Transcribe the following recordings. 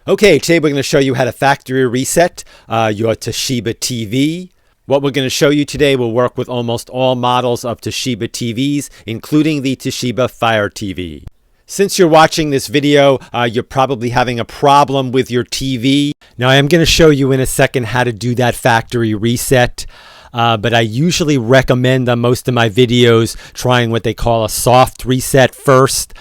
Okay, today we're going to show you how to factory reset your Toshiba TV. What we're going to show you today will work with almost all models of Toshiba TVs, including the Toshiba Fire TV. Since you're watching this video, you're probably having a problem with your TV. Now, I am going to show you in a second how to do that factory reset. But I usually recommend on most of my videos trying what they call a soft reset first,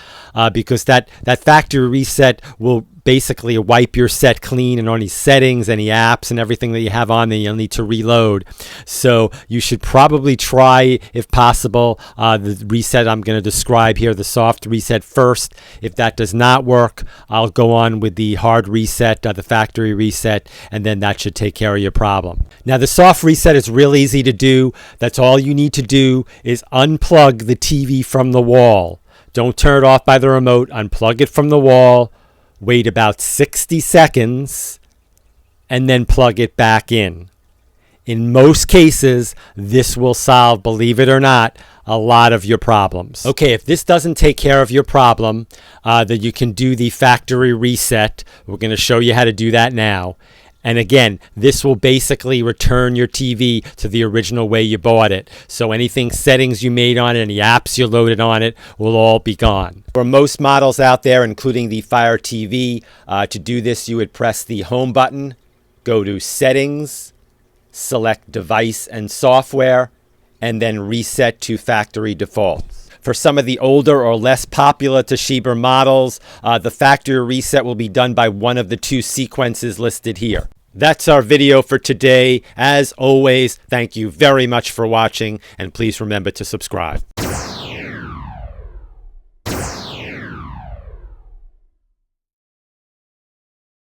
because that factory reset will basically wipe your set clean, and any settings, any apps, and everything that you have on there, you'll need to reload. So you should probably try, if possible, the reset I'm going to describe here, the soft reset first. If that does not work, I'll go on with the hard reset, the factory reset, and then that should take care of your problem. Now, the soft reset is real easy to do. That's all you need to do is unplug the TV from the wall. Don't turn it off by the remote. Unplug it from the wall. Wait about 60 seconds, and then plug it back in. In most cases, this will solve, believe it or not, a lot of your problems. Okay, if this doesn't take care of your problem, then you can do the factory reset. We're going to show you how to do that now. And again, this will basically return your TV to the original way you bought it. So anything settings you made on it, any apps you loaded on it, will all be gone. For most models out there, including the Fire TV, to do this, you would press the home button, go to settings, select device and software, and then reset to factory defaults. For some of the older or less popular Toshiba models, the factory reset will be done by one of the two sequences listed here. That's our video for today. As always, thank you very much for watching, and please remember to subscribe.